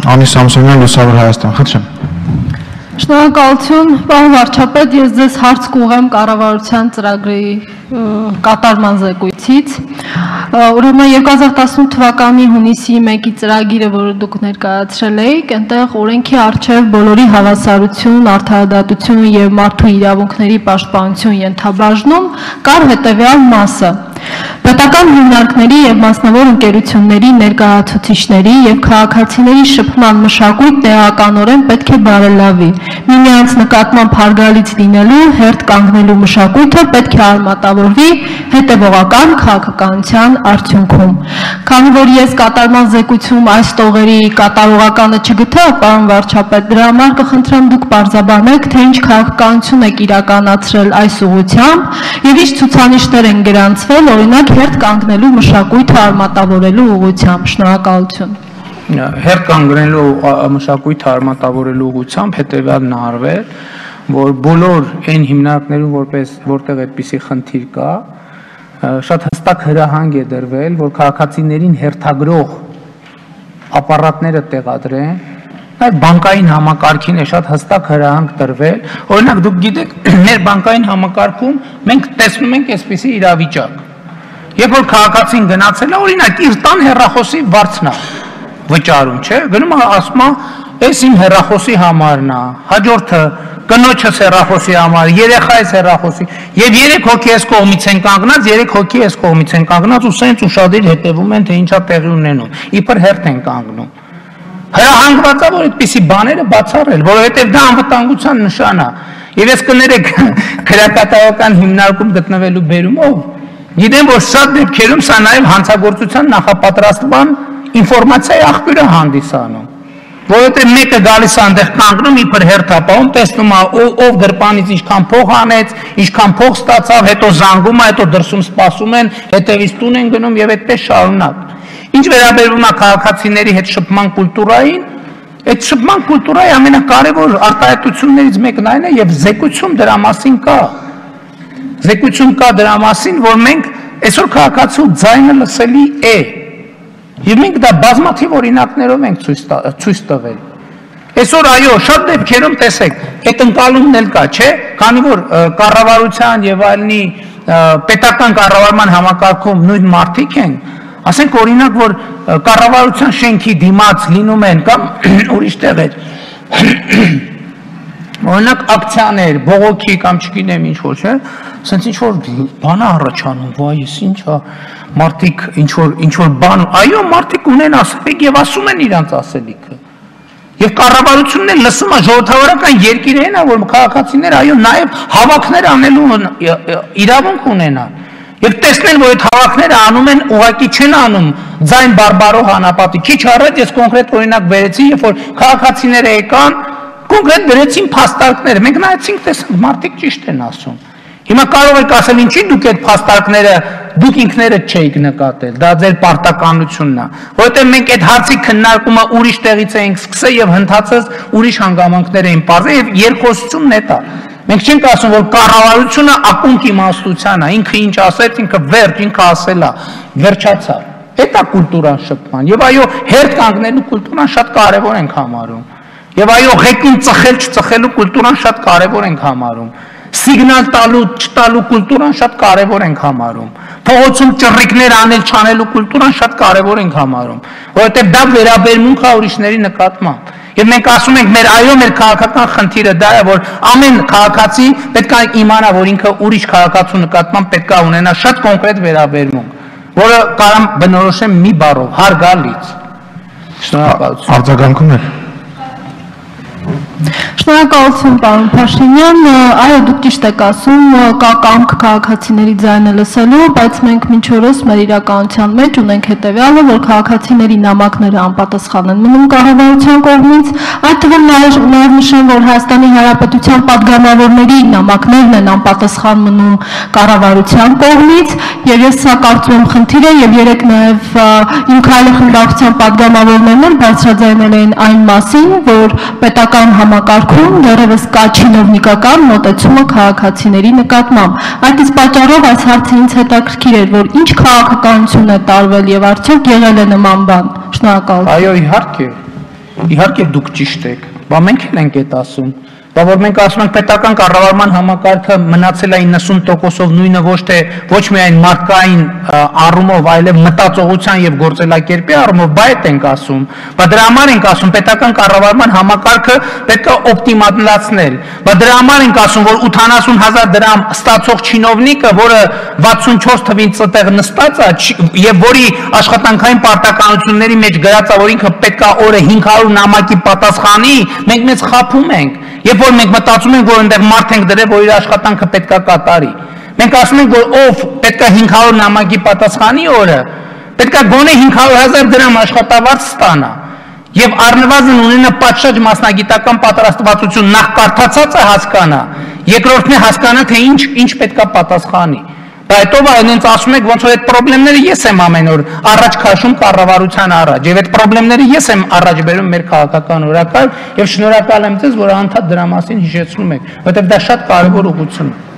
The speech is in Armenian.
Անի Սամսոնյան, Լուսավոր Հայաստան, խնդրեմ։ Շնորհակալություն, պարոն վարչապետ, ես ձեզ հարց կուղեմ կառավարության ծրագրի կատարման զեկույցից։ Ուրեմն 2018 թվականի հունիսի 1-ի ծրագիրը, որը դուք ներկայացրել եք, այնտեղ օրենքի առջև բոլորի հավասարություն, արդարադատություն եւ մարդու իրավունքների պաշտպանություն ենթաբաժնում կար հետեւյալ մասը. պետական հիմնարկների եւ մասնավոր ընկերությունների ներկայացուցիչների եւ քաղաքացիների շփման մշակույթ տեղականորեն պետք է բարելավի։ Միմյանց նկատմամբ հարգալից լինելու, հերթ կանգնելու մշակույթը պետք է արմատավորվի հետևողական քաղաքականության արդյունքում։ Քանի որ ես կատարման զեկույցում այս տողերի կատարողականը չգտա, պարոն վարչապետ, դրա համար կխնդրեմ դուք պարզաբանեք, թե ինչ քաղաքականություն եք իրականացրել այս ուղղությամբ եւ ինչ ցուցանիշներ են գրանցվել, օրինակ հերթ կանգնելու մշակույթը արմատավորելու ուղղությամբ։ Շնորհակալություն։ Հերթ կանգնելու մշակույթը արմատավորելու ուղղությամբ հետեւյալն արվել, որ բոլոր այն հիմնարկներում որտեղ այդպիսի խնդիր կա, շատ հստակ հրահանգ է դրվել, որ քաղաքացիներին հերթագրող ապարատները տեղադրեն, այդ բանկային համակարգին է շատ հստակ հրահանգ տրվել, օրինակ դուք գիտեք, մեր բանկային համակարգում մենք տեսնում ենք այսպիսի իրավիճակ, երբ որ քաղաքացին գնացել է, օրինակ իր տան հեռախոսի վարձն է վճարում, չէ, գնում է ասում է, այս իմ հեռախոսի համարն է, հաջորդը կնոջս հեռախոսի համար, երեխայիս հեռախոսի, եւ 3 հոգի այս կողմից են կանգնած, 3 հոգի այս կողմից են կանգնած ու սենց ուշադիր հետևում են, թե ինչա տեղի ունենում, իբր հերթ են կանգնում։ Հրահանգված է, որ այդպիսի բաները բացառել, որովհետեւ դա անվտանգության նշան է։ Եվ ես կներեք քրեակատավական հիմնարկում գտնվելու բերումով, գիտեմ, որ շատ դեպքերում սա նաեւ հանցագործության նախապատրաստման ինֆորմացիայի աղբյուր է հանդիսանում։ Որովհետև մեկը գալիս է այնտեղ կանգնում, իբր հերթապահում, տեսնում է ով գրպանից ինչքան փող անեց, ինչքան փող ստացավ, հետո զանգում է, հետո դրսում սպասում են, հետևից տուն են գնում եւ այդպես շարունակ։ Ինչ վերաբերվում է քաղաքացիների հետ շփման կուլտուրային, այդ շփման կուլտուրայի ամենակարևոր արտահայտություններից մեկն այն է եւ զեկույցում դրա մասին կա։ Զեկույցում կա դրա մասին, որ մենք այսօր քաղաքացու ձայնը լսելի է։ Եվ մենք դա բազմաթիվ օրինակներով ենք ցույց տվել։ Այսօր այո, շատ դեպքերում տեսեք, այդ ընկալումն էլ կա, չէ՞, քանի որ կառավարության եւ այլնի պետական կառավարման համակարգում նույն մարդիկ են, ասենք օրինակ, որ կառավարության շենքի դիմաց լինում են կամ ուրիշ տեղեր, օրինակ ակցիաներ, բողոքի կամ չգիտեմ ինչ որ, չէ՞, ասենց ինչ որ բան առաջանում, վայ, ես ինչա մարդիկ ինչ որ բան, այո, մարդիկ ունեն ասելիք եւ ասում են իրանց ասելիքը։ Եվ կառավարությունն էլ լսում է ժողովրդավարական երկիր է, որ քաղաքացիները այո նաեւ հավաքներ անելու իրավունք ունենան։ Եվ տեսնել, որ այդ հավաքները անում են, ուղղակի չեն անում ձայն բարբարող անապատի։ Քիչ առաջ ես կոնկրետ օրինակ բերեցի, երբ որ քաղաքացիները եկան, կոնկրետ դրեցին փաստարկներ։ Մենք նայեցինք, տեսանք, մարդիկ ճիշտ են ասում։ Հիմա կարող եք ասել, ինչի դուք այդ փաստարկները դուք ինքներդ չէիք նկատել, դա ձեր պարտականությունն է, որովհետև մենք այդ հարցի քննարկումը ուրիշ տեղից էինք սկսել եւ հնդածած ուրիշ հանգամանքներ էին բարձր եւ երկխոսությունն է դա։ Մենք չենք ասում, որ կառավարությունը ակունք իմաստության է, ինքը ինչ ասեց, ինքը վերջ, ինքը ասել է, վերջացավ։ Դա կուլտուրան շփման եւ այո, հերթ կանգնելու կուլտուրան շատ կարեւոր ենք համարում։ Եվ այո, ղեկին ծխել չծխելու կուլտուրան շատ կարեւոր ենք համարում։ Սիգնալ տալու, չտալու կուլտուրան շատ կարևոր ենք համարում։ Փողոցում ճռռիկներ անել, չանելու կուլտուրան շատ կարևոր ենք համարում, որովհետև դա վերաբերմունք է ուրիշների նկատմամբ։ Եվ մենք ասում ենք, մեր քաղաքական խնդիրը դա է, որ ամեն քաղաքացի պետք է իմանա, որ ինքը ուրիշ քաղաքացու նկատմամբ պետք է ունենա շատ կոնկրետ վերաբերմունք, որը կարամ բնորոշեմ մի բառով՝ հարգալից։ Շնորհակալություն։ Արձագանքումներ։ Շնորհակալություն, պարոն Փաշինյան, այո, դուք ճիշտ եք ասում, կա կամք քաղաքացիների ձայնը լսելու, բայց մենք մինչ օրս մեր իրականության մեջ ունենք հետևյալը, որ քաղաքացիների նամակները անպատասխան են մնում կառավարության կողմից, այդ թվում նաև նշեմ, որ Հայաստանի Հանրապետության պատգամավորների նամակներն են անպատասխան մնում կառավարության կողմից, եւ ես սա կարծում եմ խնդիր է, եւ երեք նաև Իմ քայլը խմբակցության պատգամավորներն էլ բարձրաձայնել էին այն մասին, որ պետական համակարգում դեռևս կա չինովնիկական մոտեցումը քաղաքացիների նկատմամբ։ Այդ իսկ պատճառով այս հարցը ինձ հետաքրքիր էր, որ ինչ քաղաքականություն է տարվել եւ արդյոք եղել է նման բան։ Շնորհակալություն։ Այո, իհարկե։ Իհարկե դուք ճիշտ եք, բա մենք էլ ենք այդ ասում։ Բա որ մենք ասում ենք պետական կառավարման համակարգը մնացել է 90%-ով նույնը ոչ միայն մարդկային առումով, այլև մտածողության եւ գործելակերպի առումով, բա այդ ենք ասում։ Բա դրա համար ենք ասում պետական կառավարման համակարգը պետք է օպտիմալացնել։ Բա դրա համար ենք ասում, որ 80,000 դրամ ստացող չինովնիկը, որը 64 թվին ծտեղ նստած է եւ որի աշխատանքային պարտականությունների մեջ գրած է, որ ինքը պետք է օրը 500 նամակի պատասխանի, մենք մեծ խափում ենք։ Երբ որ մենք մտածում ենք, որ այնտեղ մարդ ենք դրել, որ իր աշխատանքը պետք է կատարի։ Մենք ասում ենք, որ ով պետք է 500 նամակի պատասխանի օրը, պետք է գոնե 500,000 դրամ աշխատավարձ ստանա։ Եվ առնվազն ունենա պատշաճ մասնագիտական պատրաստվածություն, նախ կարդացած է հասկանա, երկրորդն է հասկանա, թե ինչ պետք է պատասխանի։ Այդ ով այնց ասում եք, ոնց որ այդ խնդիրները ես եմ ամեն օր առաջ քաշում կառավարության առաջ, եւ այդ խնդիրները ես եմ առաջ բերում մեր քաղաքական օրակարգ, եւ շնորհակալ եմ ձեզ, որ անդադ դրա մասին հիշեցնում եք, որովհետեւ դա շատ կարեւոր ուղղություն է։